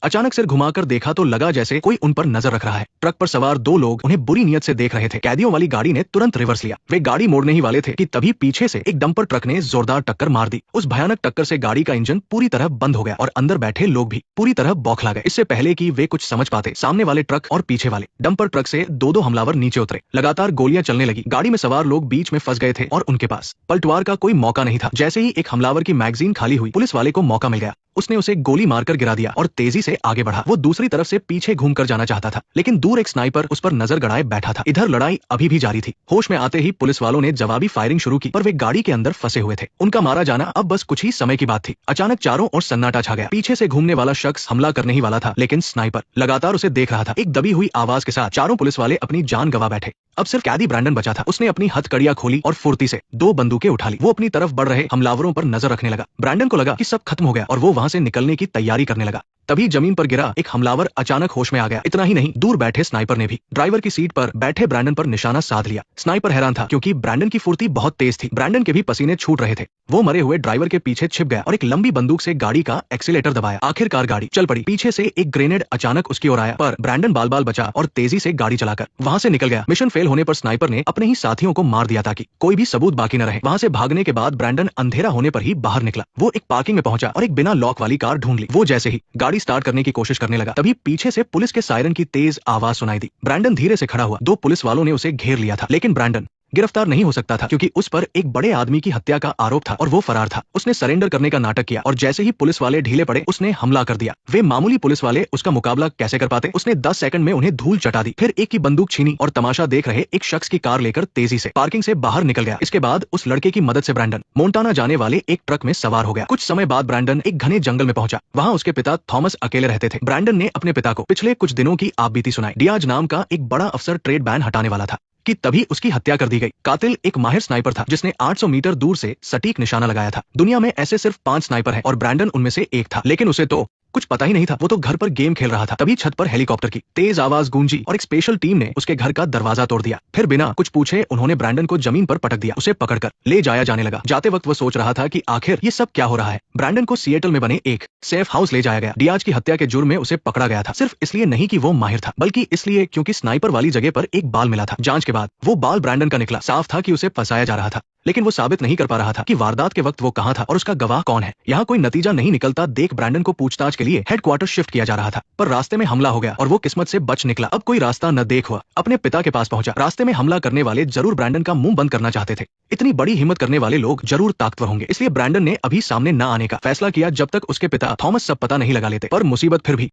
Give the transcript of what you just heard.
अचानक सिर घुमाकर देखा तो लगा जैसे कोई उन पर नजर रख रहा है। ट्रक पर सवार दो लोग उन्हें बुरी नियत से देख रहे थे। कैदियों वाली गाड़ी ने तुरंत रिवर्स लिया। वे गाड़ी मोड़ने ही वाले थे कि तभी पीछे से एक डंपर ट्रक ने जोरदार टक्कर मार दी। उस भयानक टक्कर से गाड़ी का इंजन पूरी तरह बंद हो गया और अंदर बैठे लोग भी पूरी तरह बौखला गए। इससे पहले कि वे कुछ समझ पाते, सामने वाले ट्रक और पीछे वाले डंपर ट्रक से दो हमलावर नीचे उतरे। लगातार गोलियां चलने लगी। गाड़ी में सवार लोग बीच में फंस गए थे और उनके पास पलटवार का कोई मौका नहीं था। जैसे ही एक हमलावर की मैगजीन खाली हुई, पुलिस वाले को मौका मिल गया। उसने उसे गोली मारकर गिरा दिया और तेजी से आगे बढ़ा। वो दूसरी तरफ से पीछे घूमकर जाना चाहता था, लेकिन दूर एक स्नाइपर उस पर नजर गड़ाए बैठा था। इधर लड़ाई अभी भी जारी थी। होश में आते ही पुलिस वालों ने जवाबी फायरिंग शुरू की, पर वे गाड़ी के अंदर फंसे हुए थे। उनका मारा जाना अब बस कुछ ही समय की बात थी। अचानक चारों ओर सन्नाटा छा गया। पीछे से घूमने वाला शख्स हमला करने ही वाला था, लेकिन स्नाइपर लगातार उसे देख रहा था। एक दबी हुई आवाज के साथ चारों पुलिस वाले अपनी जान गंवा बैठे। अब सिर्फ कैदी ब्रैंडन बचा था। उसने अपनी हथकड़ियां खोली और फुर्ती से दो बंदूकें उठा ली। वो अपनी तरफ बढ़ रहे हमलावरों पर नजर रखने लगा। ब्रैंडन को लगा कि सब खत्म हो गया और वो वहां से निकलने की तैयारी करने लगा। तभी जमीन पर गिरा एक हमलावर अचानक होश में आ गया। इतना ही नहीं, दूर बैठे स्नाइपर ने भी ड्राइवर की सीट पर बैठे ब्रैंडन पर निशाना साध लिया। स्नाइपर हैरान था, क्योंकि ब्रैंडन की फुर्ती बहुत तेज थी। ब्रैंडन के भी पसीने छूट रहे थे। वो मरे हुए ड्राइवर के पीछे छिप गया और एक लंबी बंदूक से गाड़ी का एक्सीलेटर दबाया। आखिरकार गाड़ी चल पड़ी। पीछे से एक ग्रेनेड अचानक उसकी ओर आया, पर ब्रैंडन बाल बाल बचा और तेजी से गाड़ी चलाकर वहां से निकल गया। मिशन फेल होने पर स्नाइपर ने अपने ही साथियों को मार दिया ताकि कोई भी सबूत बाकी न रहे। वहां से भागने के बाद ब्रैंडन अंधेरा होने पर ही बाहर निकला। वो एक पार्किंग में पहुंचा और एक बिना लॉक वाली कार ढूंढ ली। वो जैसे ही गाड़ी स्टार्ट करने की कोशिश करने लगा, तभी पीछे से पुलिस के सायरन की तेज आवाज सुनाई दी। ब्रैंडन धीरे से खड़ा हुआ। दो पुलिस वालों ने उसे घेर लिया था, लेकिन ब्रैंडन गिरफ्तार नहीं हो सकता था, क्योंकि उस पर एक बड़े आदमी की हत्या का आरोप था और वो फरार था। उसने सरेंडर करने का नाटक किया और जैसे ही पुलिस वाले ढीले पड़े, उसने हमला कर दिया। वे मामूली पुलिस वाले उसका मुकाबला कैसे कर पाते? उसने 10 सेकंड में उन्हें धूल चटा दी। फिर एक की बंदूक छीनी और तमाशा देख रहे एक शख्स की कार लेकर तेजी से पार्किंग से बाहर निकल गया। इसके बाद उस लड़के की मदद से ब्रैंडन मोंटाना जाने वाले एक ट्रक में सवार हो गया। कुछ समय बाद ब्रैंडन एक घने जंगल में पहुंचा। वहां उसके पिता थॉमस अकेले रहते थे। ब्रैंडन ने अपने पिता को पिछले कुछ दिनों की आपबीती सुनाई। डियाज नाम का एक बड़ा अफसर ट्रेड बैन हटाने वाला था कि तभी उसकी हत्या कर दी गई। कातिल एक माहिर स्नाइपर था, जिसने 800 मीटर दूर से सटीक निशाना लगाया था। दुनिया में ऐसे सिर्फ 5 स्नाइपर हैं और ब्रैंडन उनमें से एक था, लेकिन उसे तो कुछ पता ही नहीं था। वो तो घर पर गेम खेल रहा था। तभी छत पर हेलीकॉप्टर की तेज आवाज गूंजी और एक स्पेशल टीम ने उसके घर का दरवाजा तोड़ दिया। फिर बिना कुछ पूछे उन्होंने ब्रैंडन को जमीन पर पटक दिया। उसे पकड़कर ले जाया जाने लगा। जाते वक्त वो सोच रहा था कि आखिर ये सब क्या हो रहा है। ब्रैंडन को सिएटल में बने एक सेफ हाउस ले जाया गया। डियाज की हत्या के जुर्म में उसे पकड़ा गया था, सिर्फ इसलिए नहीं कि वो माहिर था, बल्कि इसलिए क्योंकि स्नाइपर वाली जगह पर एक बाल मिला था। जांच के बाद वो बाल ब्रैंडन का निकला। साफ था कि उसे फंसाया जा रहा था, लेकिन वो साबित नहीं कर पा रहा था कि वारदात के वक्त वो कहां था और उसका गवाह कौन है। यहाँ कोई नतीजा नहीं निकलता देख ब्रैंडन को पूछताछ के लिए हेडक्वार्टर शिफ्ट किया जा रहा था, पर रास्ते में हमला हो गया और वो किस्मत से बच निकला। अब कोई रास्ता न देख हुआ अपने पिता के पास पहुंचा। रास्ते में हमला करने वाले जरूर ब्रैंडन का मुंह बंद करना चाहते थे। इतनी बड़ी हिम्मत करने वाले लोग जरूर ताकतवर होंगे, इसलिए ब्रैंडन ने अभी सामने न आने का फैसला किया जब तक उसके पिता थॉमस सब पता नहीं लगा लेते। पर मुसीबत फिर भी